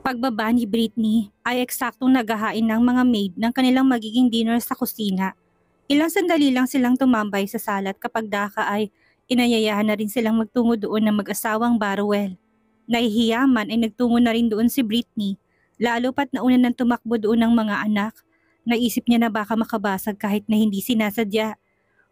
Pagbaba ni Britney ay eksaktong naghahain ng mga maid ng kanilang magiging dinner sa kusina. Ilang sandali lang silang tumambay sa sala at kapag daka ay inayayahan na rin silang magtungo doon ng mag-asawang Barwell. Nahihiya man ay nagtungo na rin doon si Britney, lalo pat nauna nang tumakbo doon ng mga anak. Naisip niya na baka makabasag kahit na hindi sinasadya.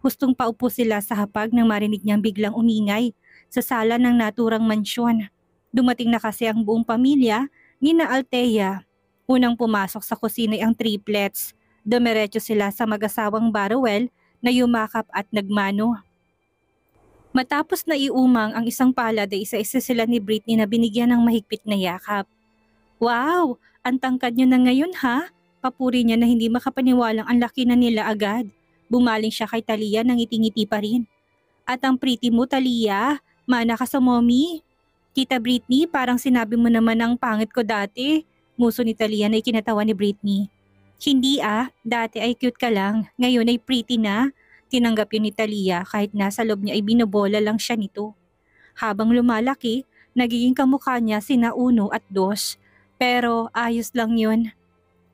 Hustong paupo sila sa hapag nang marinig niyang biglang umingay sa sala ng naturang mansyon. Dumating na kasi ang buong pamilya ni na Althea. Unang pumasok sa kusina ay ang triplets. Dumiretso sila sa mag-asawang Barwell na yumakap at nagmano. Matapos na iumang ang isang palad ay isa-isa sila ni Britney na binigyan ng mahigpit na yakap. Wow! Ang tangkad niyo na ngayon ha? Papuri niya na hindi makapaniwalang ang laki na nila agad. Bumaling siya kay Talia nang ngiti-ngiti pa rin. At ang pretty mo, Talia, mana ka sa mommy. Tita Britney, parang sinabi mo naman ang pangit ko dati. Muso ni Talia na ikinatawa ni Britney. Hindi dati ay cute ka lang, ngayon ay pretty na. Tinanggap yun ni Talia kahit nasa loob niya ay binobola lang siya nito. Habang lumalaki, nagiging kamukha niya sina Uno at Dos. Pero ayos lang yun.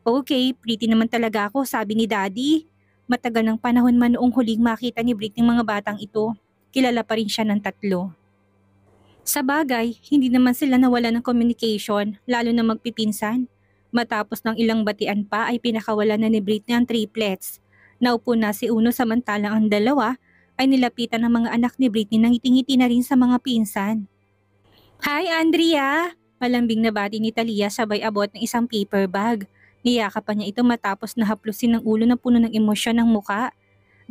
Okay, pretty naman talaga ako, sabi ni Daddy. Matagal ng panahon man noong huling makita ni Britney mga batang ito, kilala pa rin siya ng tatlo. Sa bagay, hindi naman sila nawala ng communication, lalo na magpipinsan. Matapos ng ilang batian pa ay pinakawala na ni Britney ang triplets. Naupo na si Uno samantalang ang dalawa ay nilapitan ng mga anak ni Britney nang ngiti-ngiti na rin sa mga pinsan. Hi Andrea! Malambing na bati ni Talia sabay abot ng isang paper bag. Niyakapan niya ito matapos nahaplusin ng ulo na puno ng emosyon ng muka.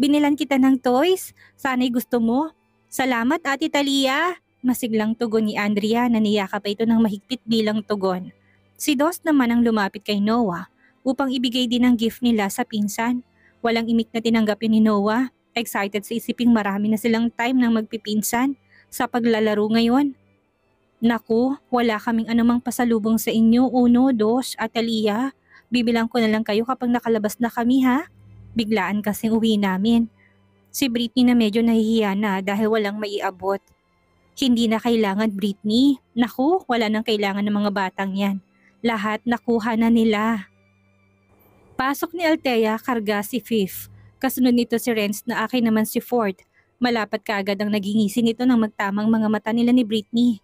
Binilan kita ng toys, sana'y gusto mo. Salamat Ate Talia! Masiglang tugon ni Andrea na niyakap ito ng mahigpit bilang tugon. Si Dos naman ang lumapit kay Noah upang ibigay din ang gift nila sa pinsan. Walang imik na tinanggap ni Noah. Excited sa isiping marami na silang time ng magpipinsan sa paglalaro ngayon. Naku, wala kaming anumang pasalubong sa inyo, Uno, Dos at Talia. Bibilang ko na lang kayo kapag nakalabas na kami ha. Biglaan kasing uwi namin. Si Britney na medyo nahihiya na dahil walang maiabot. Hindi na kailangan Britney. Naku, wala nang kailangan ng mga batang yan. Lahat nakuha na nila. Pasok ni Althea, karga si Fifth. Kasunod nito si Renz na akin naman si Ford. Malapat kaagad ang nagingisi nito ng magtamang mga mata nila ni Britney.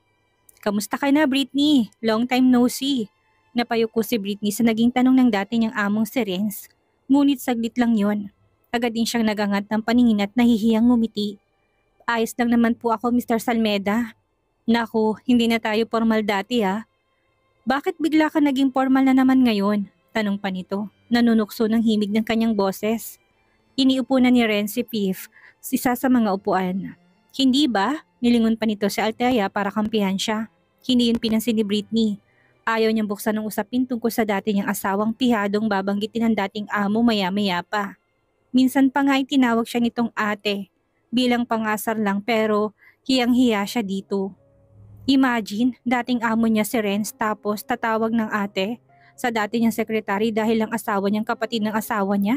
Kamusta ka na Britney? Long time no see. Napayuko si Britney sa naging tanong ng dati niyang among si Renz. Ngunit saglit lang yon. Agad din siyang nagangat ng paningin at nahihiyang ngumiti. Ayos lang naman po ako Mr. Salmeda. Naku, hindi na tayo formal dati ha. Bakit bigla ka naging formal na naman ngayon? Tanong pa nito. Nanunukso ng himig ng kanyang boses. Iniupo na ni Ren si Fifth, isa sa mga upuan. Hindi ba? Nilingon pa nito si Althea para kampihan siya. Hindi yun pinansin ni Britney. Ayaw niyang buksan ng usapin tungkol sa dati niyang asawang pihadong babanggitin ng dating amo maya-maya pa. Minsan pa nga tinawag siya nitong ate. Bilang pangasar lang pero hiyang-hiya siya dito. Imagine, dating amo niya si Renz tapos tatawag ng ate sa dati niyang sekretary dahil ang asawa niyang kapatid ng asawa niya.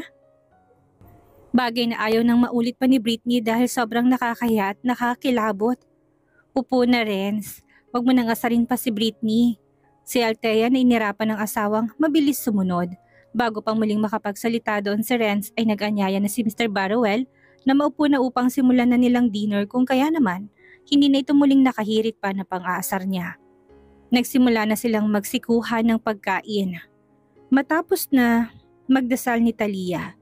Bagay na ayaw nang maulit pa ni Britney dahil sobrang nakakahiya at nakakilabot. Upo na Renz, wag mo nang asarin pa si Britney. Si Althea na inirapan ng asawang mabilis sumunod. Bago pang muling makapagsalita doon si Renz ay nag-anyaya na si Mr. Barwell na maupo na upang simulan na nilang dinner kung kaya naman hindi na ito muling nakahirit pa na pang-aasar niya. Nagsimula na silang magsikuhan ng pagkain. Matapos na magdasal ni Talia,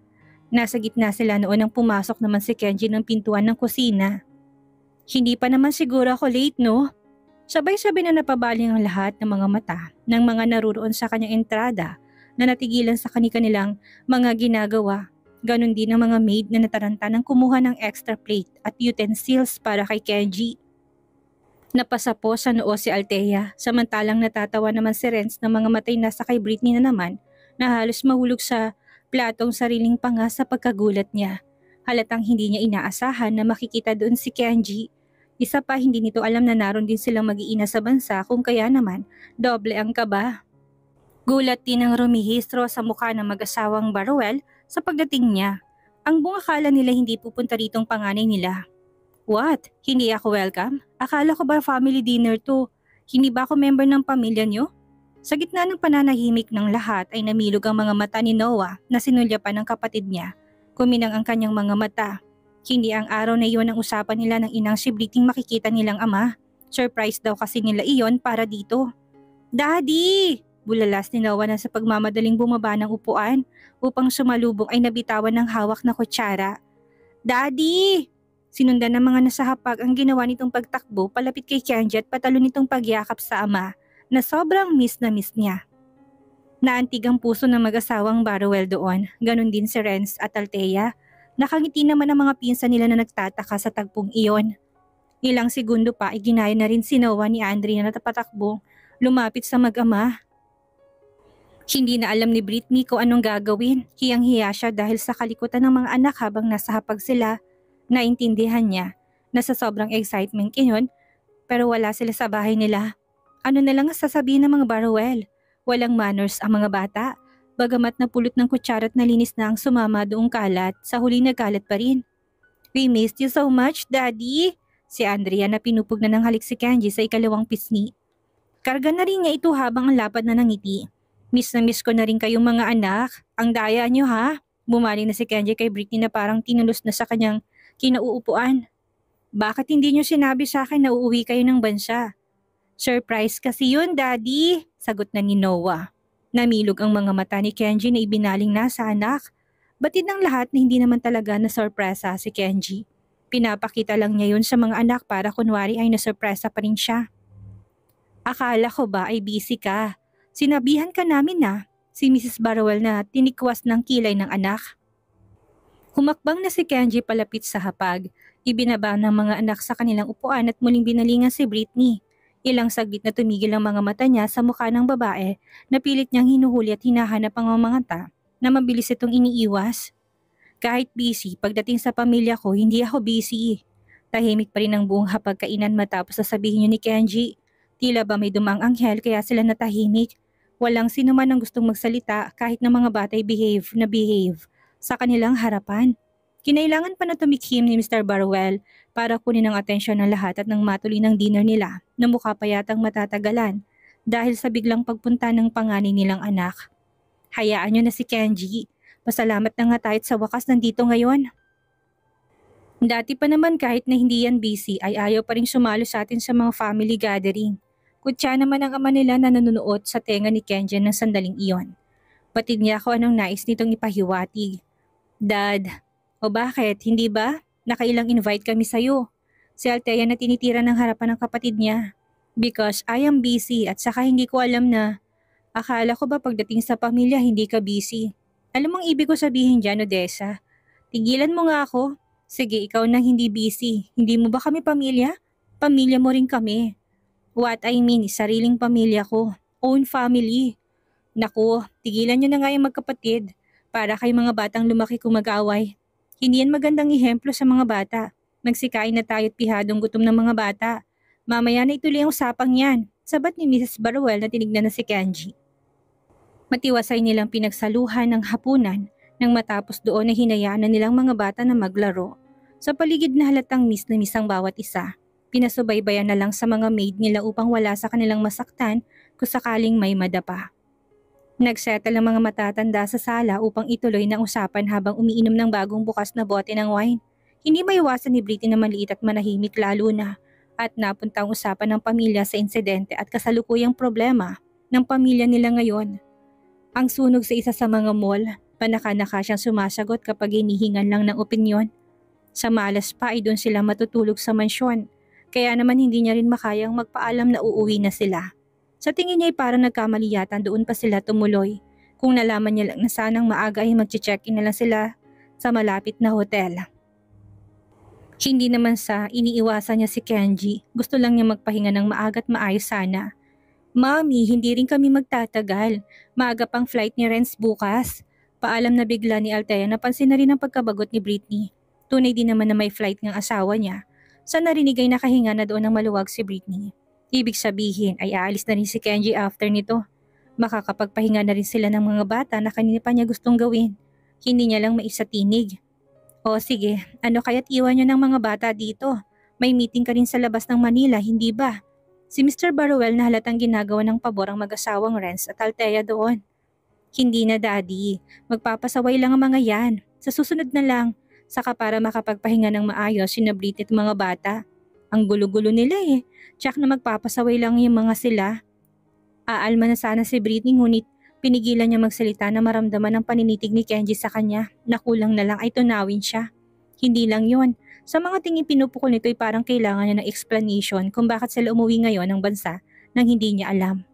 nasa gitna sila noon nang pumasok naman si Kenji ng pintuan ng kusina. Hindi pa naman siguro ako late no? Sabay-sabay na napabaling ang lahat ng mga mata ng mga naruroon sa kanyang entrada na natigilan sa kanilang mga ginagawa. Ganon din ang mga maid na nataranta ng kumuha ng extra plate at utensils para kay Kenji. Napasapo sa noo si Althea samantalang natatawa naman si Renz ng mga matay nasa kay Britney na naman na halos mahulog sa platong sariling panga sa pagkagulat niya. Halatang hindi niya inaasahan na makikita doon si Kenji. Isa pa hindi nito alam na naroon din silang mag-iina sa bansa kung kaya naman doble ang kaba. Gulat din ang rumihistro sa mukha ng mag-asawang Barwell sa pagdating niya. Ang buong akala nila hindi pupunta ritong panganay nila. What? Hindi ako welcome? Akala ko ba family dinner to? Hindi ba ako member ng pamilya niyo? Sa gitna ng pananahimik ng lahat ay namilog ang mga mata ni Noah na sinulyapan ng kapatid niya. Kuminang ang kanyang mga mata. Hindi ang araw na iyon ang usapan nila ng inang si Brittany makikita nilang ama. Surprise daw kasi nila iyon para dito. Daddy! Bulalas ni Noah na sa pagmamadaling bumaba ng upuan upang sumalubong ay nabitawan ng hawak na kutsara. Daddy! Sinundan ng mga nasa hapag ang ginawa nitong pagtakbo palapit kay Kenji at patalo nitong pagyakap sa ama na sobrang miss na miss niya. Naantig ang puso ng mag-asawang Barrowell doon, ganun din si Renz at Althea. Nakangiti naman ang mga pinsan nila na nagtataka sa tagpong iyon. Ilang segundo pa ay ginaya na rin si Noah ni Andrea na tapatakbo, lumapit sa mag-ama. Hindi na alam ni Brittany kung anong gagawin. Hiyang-hiya siya dahil sa kalikutan ng mga anak habang nasa hapag sila. Naintindihan niya na sa sobrang excitement iyon pero wala sila sa bahay nila. Ano na lang ang sasabihin ng mga Barrowell? Walang manners ang mga bata. Bagamat napulot ng kutsara at nalinis na ang sumama doong kalat, sa huli nagalat pa rin. We missed you so much, Daddy! Si Andrea na pinupog na ng halik si Kenji sa ikalawang pisngi. Karga na rin niya ito habang ang lapad na nangiti. Miss na miss ko na rin kayong mga anak. Ang daya niyo ha? Bumaling na si Kenji kay Brittany na parang tinulos na sa kanyang kinauupuan. Bakit hindi niyo sinabi sa akin na uuwi kayo ng bansa? Surprise kasi yun, Daddy, sagot na ni Noah. Namilog ang mga mata ni Kenji na ibinaling na sa anak. Batid ng lahat na hindi naman talaga na-sorpresa si Kenji. Pinapakita lang niya yun sa mga anak para kunwari ay na-sorpresa pa rin siya. Akala ko ba ay busy ka? Sinabihan ka namin na, si Mrs. Barrowell na tinikwas ng kilay ng anak. Humakbang na si Kenji palapit sa hapag. Ibinaba ng mga anak sa kanilang upuan at muling binalingan si Brittany. Ilang saglit na tumigil ang mga mata niya sa mukha ng babae na pilit niyang hinuhuli at hinahanap ang mga mata na mabilis itong iniiwas. Kahit busy, pagdating sa pamilya ko, hindi ako busy. Tahimik pa rin ang buong hapagkainan matapos sasabihin niyo ni Kenji. Tila ba may dumang anghel kaya sila natahimik. Walang sino man ang gustong magsalita kahit na mga batay behave sa kanilang harapan. Kinailangan pa na tumikhim ni Mr. Barrowell para kunin ang atensyon ng lahat at nang matuloy ng dinner nila na mukha pa yatang matatagalan dahil sa biglang pagpunta ng panganay nilang anak. Hayaan niyo na si Kenji. Pasalamat na nga tayo sa wakas nandito ngayon. Dati pa naman kahit na hindi yan busy ay ayaw pa rin sumalo sa atin sa mga family gathering. Kutya naman ang ama nila na nanunuot sa tenga ni Kenji ng sandaling iyon. Batid niya ako anong nais nitong ipahiwatig. Dad, o bakit, hindi ba? Nakailang invite kami sa'yo. Si Althea na tinitira ng harapan ng kapatid niya. Because I am busy at saka hindi ko alam na. Akala ko ba pagdating sa pamilya hindi ka busy? Alam mong ibig ko sabihin dyan, Odessa? Tigilan mo nga ako. Sige, ikaw nang hindi busy. Hindi mo ba kami pamilya? Pamilya mo rin kami. What I mean is sariling pamilya ko. Own family. Naku, tigilan nyo na nga yung magkapatid. Para kay mga batang lumaki kung mag-away. Hindi yan magandang ehemplo sa mga bata. Magsikain na tayo't pihadong gutom ng mga bata. Mamaya na ituloy ang usapang yan. Sabat ni Mrs. Barrowell na tinignan na si Kenji. Matiwasay nilang pinagsaluhan ng hapunan nang matapos doon na hinayaan na nilang mga bata na maglaro. Sa paligid na halatang miss na miss ang bawat isa. Pinasubaybayan na lang sa mga maid nila upang wala sa kanilang masaktan kung sakaling may madapa. Nagsettle ang mga matatanda sa sala upang ituloy ng usapan habang umiinom ng bagong bukas na bote ng wine. Hindi maiwasan ni Brittany na maliit at manahimik lalo na at napunta ang usapan ng pamilya sa insidente at kasalukuyang problema ng pamilya nila ngayon. Ang sunog sa isa sa mga mall, panaka-naka siyang sumasagot kapag hinihingan lang ng opinyon. Sa malas pa ay doon sila matutulog sa mansyon, kaya naman hindi niya rin makayang magpaalam na uuwi na sila. Sa tingin niya ay parang nagkamali yata doon pa sila tumuloy. Kung nalaman niya lang na sanang maaga ay mag-check-in na lang sila sa malapit na hotel. Hindi naman sa iniiwasan niya si Kenji, gusto lang niya magpahinga ng maaga at maayos sana. Mami, hindi rin kami magtatagal. Maaga pang flight ni Renz bukas. Paalam na bigla ni Althea, napansin na rin ang pagkabagot ni Brittany. Tunay din naman na may flight ng asawa niya. Sa narinig ay nakahinga na doon ng maluwag si Brittany. Ibig sabihin ay aalis na rin si Kenji after nito. Makakapagpahinga na rin sila ng mga bata na kanina pa niya gustong gawin. Hindi niya lang maisatinig. O sige, ano kaya't iwan niyo ng mga bata dito? May meeting ka rin sa labas ng Manila, hindi ba? Si Mr. Baruel na halatang ginagawa ng pabor ang mag-asawang Renz at Althea doon. Hindi na daddy, magpapasaway lang ang mga yan. Sa susunod na lang, saka para makapagpahinga ng maayos sina Brit at mga bata. Ang gulo-gulo nila eh, tsak na magpapasaway lang yung mga sila. Aalma na sana si Britney ngunit pinigilan niya magsalita na maramdaman ang paninitig ni Kenji sa kanya na kulang na lang ay tunawin siya. Hindi lang yon. Sa mga tingin pinupukol nito ay parang kailangan niya ng explanation kung bakit sila umuwi ngayon ng bansa nang hindi niya alam.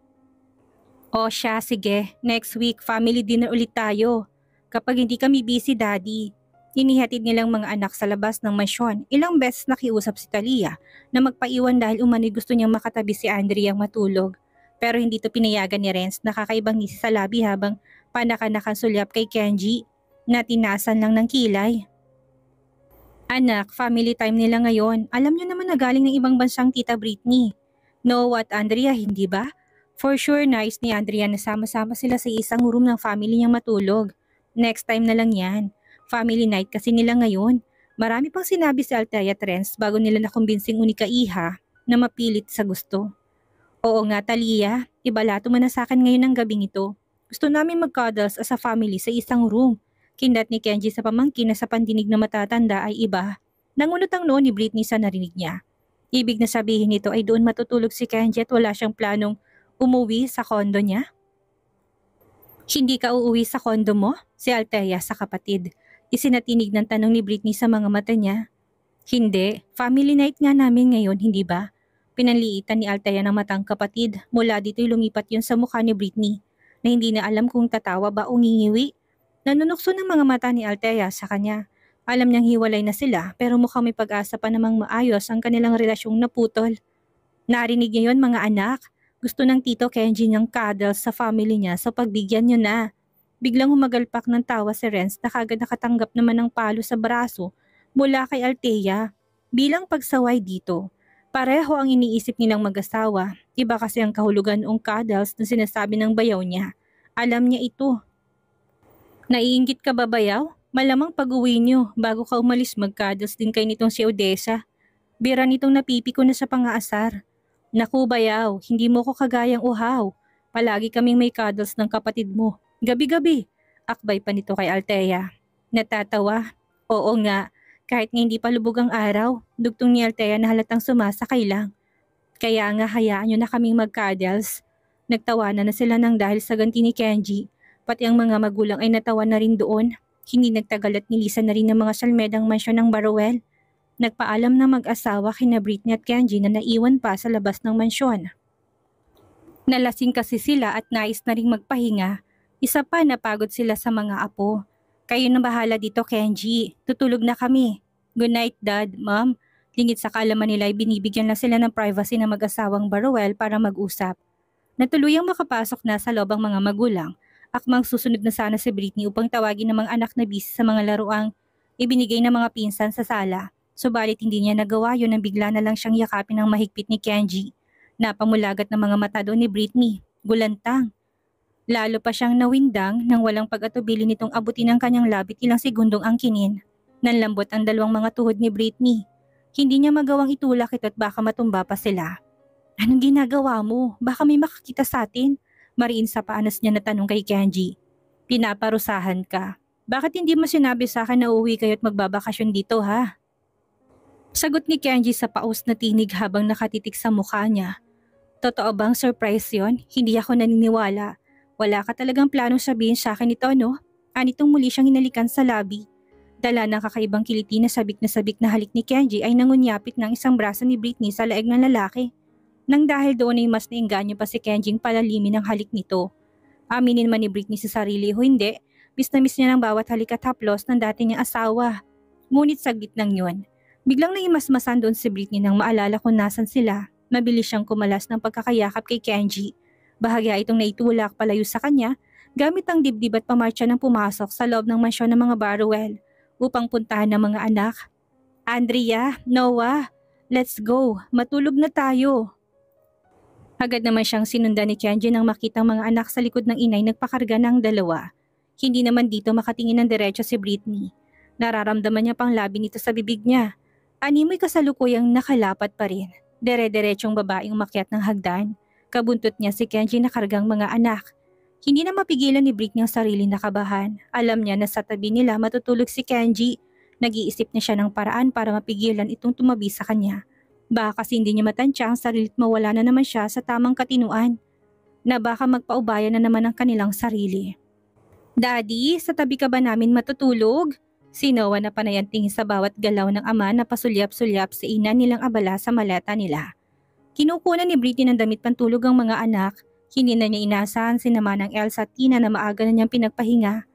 O siya, sige. Next week, family dinner ulit tayo. Kapag hindi kami busy, daddy. Inihatid nilang mga anak sa labas ng mansyon. Ilang beses nakiusap si Talia na magpaiwan dahil umano'y gusto niyang makatabi si Andrea matulog. Pero hindi to pinayagan ni Renz na kakaibang ngisi sa labi habang panakanakan sulyap kay Kenji na tinasan lang ng kilay. Anak, family time nila ngayon. Alam niyo naman na galing ng ibang bansang tita Britney. No, what Andrea, hindi ba? For sure, nice ni Andrea na sama-sama sila sa isang room ng family niyang matulog. Next time na lang yan. Family night kasi nila ngayon. Marami pang sinabi si Althea at Renz bago nila nakumbinsing unika iha na mapilit sa gusto. Oo nga Talia, ibalato mo na sa akin ngayon ng gabing ito. Gusto namin mag-cuddles as a family sa isang room. Kindat ni Kenji sa pamangkin na sa pandinig na matatanda ay iba. Nangunot ang noon ni Britney sa narinig niya. Ibig na sabihin nito ay doon matutulog si Kenji at wala siyang planong umuwi sa kondo niya? Hindi ka uuwi sa kondo mo? Si Althea sa kapatid. Isinatinig ng tanong ni Britney sa mga mata niya. Hindi, family night nga namin ngayon, hindi ba? Pinanliitan ni Althea ng matang kapatid. Mula dito'y lumipat yun sa mukha ni Britney na hindi na alam kung tatawa ba o ngingiwi. Nanunukso ng mga mata ni Althea sa kanya. Alam niyang hiwalay na sila pero mukhang may pag-asa pa namang maayos ang kanilang relasyong naputol. Narinig niya yun mga anak. Gusto ng tito Kenji niyang cuddles sa family niya so pagbigyan niyo na. Biglang humagalpak ng tawa si Renz na kagad nakatanggap naman ng palo sa braso mula kay Althea. Bilang pagsaway dito, pareho ang iniisip nilang mag-asawa. Iba kasi ang kahulugan noong cuddles na sinasabi ng bayaw niya. Alam niya ito. Naiinggit ka ba bayaw? Malamang pag-uwi niyo bago ka umalis mag-cuddles din kay nitong si Odessa. Bira nitong napipi ko na sa pang-aasar. Naku bayaw, hindi mo ko kagayang uhaw. Palagi kaming may cuddles ng kapatid mo. Gabi-gabi. Akbay pa nito kay Althea. Natatawa. Oo nga, kahit nga hindi pa lubog ang araw, dugtong ni Althea na halatang sumasakay lang. Kaya nga hayaan nyo na kaming mag-cuddles. Nagtawanan na sila ng dahil sa ganti ni Kenji. Pati ang mga magulang ay natawa na rin doon. Hindi nagtagal at nilisan na rin ng mga salmedang mansyon ng Baruel. Nagpaalam na mag-asawa kina Britney at Kenji na naiwan pa sa labas ng mansyon. Nalasing kasi sila at nais na ring magpahinga. Isa pa napagod sila sa mga apo. Kayo na bahala dito Kenji, tutulog na kami. Good night dad, mom. Lingit sa kaalaman nila ay binibigyan lang sila ng privacy ng mag-asawang Baruel para mag-usap. Natuluyang makapasok na sa loob ang mga magulang. Akmang susunod na sana si Britney upang tawagin ng mga anak na busy sa mga laruang ibinigay ng mga pinsan sa sala. Subalit hindi niya nagawa yun nang bigla na lang siyang yakapin ng mahigpit ni Kenji. Napamulagat ng mga mata doon ni Britney. Gulantang. Lalo pa siyang nawindang nang walang pag-atubili nitong abutin ng kanyang labit ilang segundong angkinin. Nanlambot ang dalawang mga tuhod ni Britney. Hindi niya magawang itulak ito at baka matumba pa sila. Anong ginagawa mo? Baka may makakita sa atin? Mariin sa paanas niya na tanong kay Kenji. Pinaparusahan ka. Bakit hindi mo sinabi sa akin na uuwi kayo at magbabakasyon dito ha? Sagot ni Kenji sa paus na tinig habang nakatitik sa mukha niya. Totoo bang surprise yon? Hindi ako naniniwala. Wala ka talagang planong sabihin sa akin ito, no? Anitong muli siyang hinalikan sa labi. Dala ng kakaibang kiliti na sabik na halik ni Kenji ay nangunyapit ng isang braso ni Britney sa leeg ng lalaki. Nang dahil doon ay mas nainganyo pa si Kenji palalimin ng halik nito. Aminin man ni Britney sa sarili o hindi, miss na miss niya ng bawat halik at haplos ng dati niyang asawa. Ngunit saglit lang yun. Biglang naimasmasan doon si Britney nang maalala kung nasan sila. Mabilis siyang kumalas ng pagkakayakap kay Kenji. Bahagya itong naitulak palayo sa kanya gamit ang dibdib at pamarcha ng pumasok sa loob ng mansyon ng mga Baruel upang puntahan ng mga anak. Andrea, Noah, let's go, matulog na tayo. Agad naman siyang sinundan ni Kenji nang makitang mga anak sa likod ng inay nagpakarga ng dalawa. Hindi naman dito makatingin ng diretso si Britney. Nararamdaman niya pang labi nito sa bibig niya. Animoy kasalukuyang nakalapat pa rin. Dere-derechong babaeng umakyat ng hagdan. Kabuntot niya si Kenji na kargang mga anak. Hindi na mapigilan ni Britney ang sarili na kabahan. Alam niya na sa tabi nila matutulog si Kenji. Nag-iisip na siya ng paraan para mapigilan itong tumabi sa kanya. Baka kasi hindi niya matansya ang sarili at mawala na naman siya sa tamang katinuan. Na baka magpaubaya na naman ang kanilang sarili. Daddy, sa tabi ka ba namin matutulog? Si Noah na panay ang tingin sa bawat galaw ng ama na pasulyap-sulyap sa ina nilang abala sa maleta nila. Kinukunan ni Britney ng damit pantulog ang mga anak. Hindi na niya inasahan si naman ng Elsa at Tina na maaga na niyang pinagpahinga.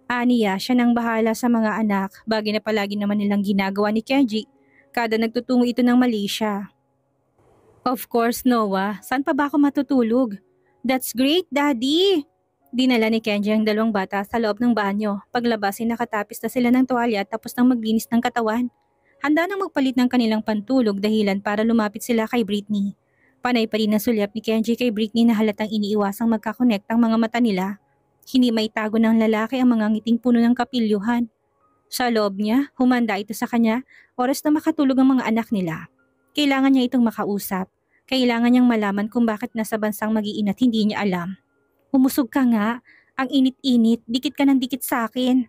Aniya, siya nang bahala sa mga anak, bagay na palagi naman nilang ginagawa ni Kenji kada nagtutungo ito ng Malaysia. Of course, Noah, saan pa ba ako matutulog? That's great, Daddy! Dinala ni Kenji ang dalawang bata sa loob ng banyo. Paglabas ay nakatapis na sila ng tuwalya at tapos nang maglinis ng katawan. Handa nang magpalit ng kanilang pantulog dahilan para lumapit sila kay Britney. Panay pa rin ang sulyap ni Kenji kay Britney na halatang iniiwasang magkakonect ang mga mata nila. Hindi maitago ng lalaki ang mga ngiting puno ng kapilyuhan. Sa loob niya, humanda ito sa kanya, oras na makatulog ang mga anak nila. Kailangan niya itong makausap. Kailangan niyang malaman kung bakit nasa bansang mag-iina at hindi niya alam. Umusog ka nga, ang init-init, dikit ka ng dikit sa akin.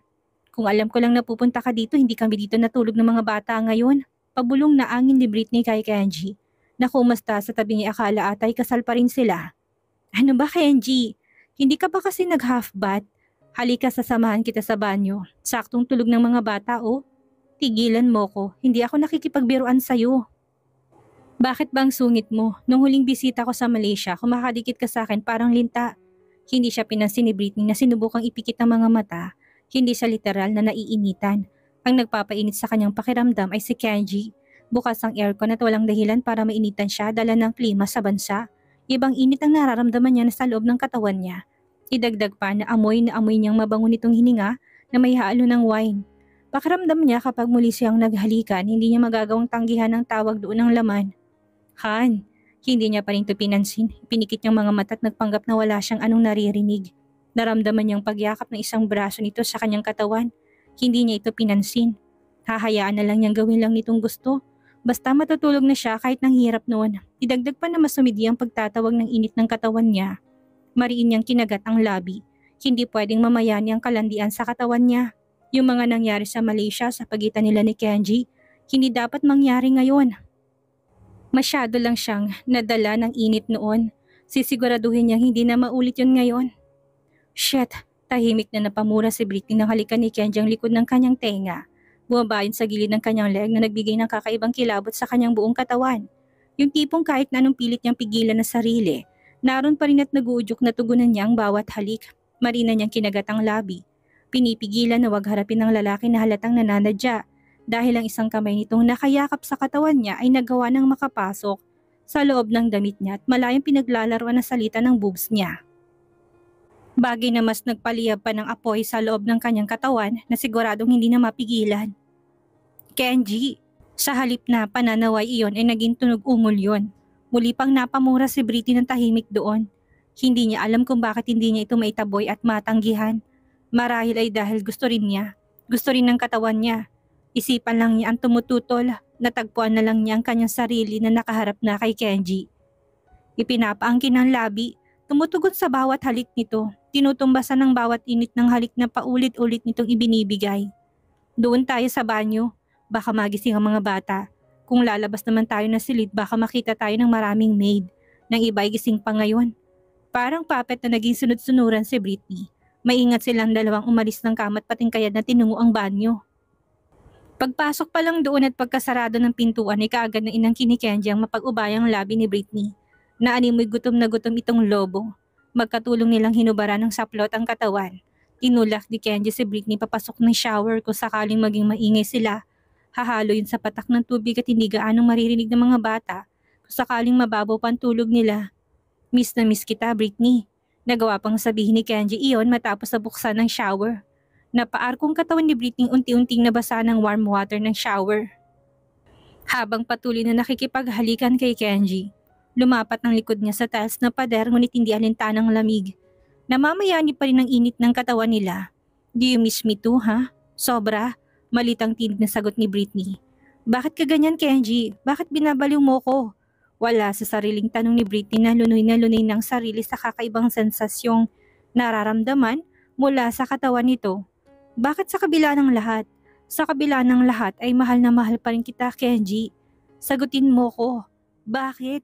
Kung alam ko lang na pupunta ka dito, hindi kami dito natulog ng mga bata ngayon. Pabulong na angin ni Britney kay Kenji. Nakumasta sa tabi niya akala atay kasal pa rin sila. Ano ba Kenji? Hindi ka ba kasi nag-half bath? Halika sasamahan kita sa banyo. Saktong tulog ng mga bata oh. Tigilan mo ko, hindi ako nakikipagbiruan sa'yo. Bakit bang sungit mo? Nung huling bisita ko sa Malaysia, kumakadikit ka sa akin parang linta. Hindi siya pinansin ni Britney na sinubukang ipikit ang mga mata. Hindi siya literal na naiinitan. Ang nagpapainit sa kanyang pakiramdam ay si Kenji. Bukas ang aircon at walang dahilan para mainitan siya dala ng klima sa bansa. Ibang init ang nararamdaman niya na sa loob ng katawan niya. Idagdag pa na amoy niyang mabango nitong hininga na may halo ng wine. Pakiramdam niya kapag muli siyang naghalikan, hindi niya magagawang tanggihan ang tawag doon ng laman. Han, hindi niya pa rin ito pinansin. Pinikit niyang mga mata at nagpanggap na wala siyang anong naririnig. Naramdaman niyang pagyakap ng isang braso nito sa kanyang katawan. Hindi niya ito pinansin. Hahayaan na lang niyang gawin lang nitong gusto. Basta matutulog na siya kahit nang hirap noon. Idagdag pa na masumidi ang pagtatawag ng init ng katawan niya. Mariin niyang kinagat ang labi. Hindi pwedeng mamayani ang kalandian sa katawan niya. Yung mga nangyari sa Malaysia sa pagitan nila ni Kenji, hindi dapat mangyari ngayon. Masyado lang siyang nadala ng init noon. Sisiguraduhin niyang hindi na maulit yun ngayon. Shit, tahimik na napamura si Britney nang halikan ni Kenji ang likod ng kanyang tenga. Bumabayon sa gilid ng kanyang leg na nagbigay ng kakaibang kilabot sa kanyang buong katawan. Yung tipong kahit na anong pilit niyang pigilan na sarili, naroon pa rin at naguudyok na tugunan niya ang bawat halik. Marina niyang kinagat ang labi. Pinipigilan na wag harapin ng lalaki na halatang nananadya dahil ang isang kamay nitong nakayakap sa katawan niya ay nagawa ng makapasok sa loob ng damit niya at malayang pinaglalaruan ng salita ng boobs niya. Bagay na mas nagpaliyab pa ng apoy sa loob ng kanyang katawan na siguradong hindi na mapigilan. Kenji, sa halip na pananaway iyon ay naging tunog ungol yon. Muli pang napamura si Britney ng tahimik doon. Hindi niya alam kung bakit hindi niya ito maitaboy at matanggihan. Marahil ay dahil gusto rin niya. Gusto rin ng katawan niya. Isipan lang niya ang tumututol. Natagpuan na lang niya ang kanyang sarili na nakaharap na kay Kenji. Ipinapaangkin ng labi. Tumutugon sa bawat halik nito. Tinutumbasan ng bawat init ng halik na paulit-ulit nitong ibinibigay. Doon tayo sa banyo. Baka magising ang mga bata. Kung lalabas naman tayo na silid, baka makita tayo ng maraming maid. Nang iba'y gising pa ngayon. Parang puppet na naging sunod-sunuran si Britney. Maingat silang dalawang umalis ng kama at patingkayad na tinungo ang banyo. Pagpasok pa lang doon at pagkasarado ng pintuan ay kaagad na inangkin ni Kenji ang mapag-ubayang labi ni Britney. Naanimoy gutom na gutom itong lobo. Magkatulong nilang hinubara ng saplot ang katawan. Tinulak ni Kenji si Britney papasok ng shower kung sakaling maging maingay sila. Hahalo yun sa patak ng tubig at hindi gaanong maririnig ng mga bata kung sakaling mababaw pa ang tulog nila. Miss na miss kita, Britney. Nagawa pang sabihin ni Kenji iyon matapos na buksan ng shower. Napaarkong katawan ni Britney unti-unting nabasa ng warm water ng shower. Habang patuloy na nakikipaghalikan kay Kenji, lumapat ang likod niya sa tiles na pader ngunit hindi alintanang lamig. Namamayani pa rin ang init ng katawan nila. Do you miss me too, ha? Sobra? Malitang tinig na sagot ni Britney. Bakit ka ganyan, Kenji? Bakit binabaliw mo ko? Wala sa sariling tanong ni Britney na lunoy ng sarili sa kakaibang sensasyong nararamdaman mula sa katawan nito. Bakit sa kabila ng lahat? Sa kabila ng lahat ay mahal na mahal pa rin kita, Kenji. Sagutin mo ko. Bakit?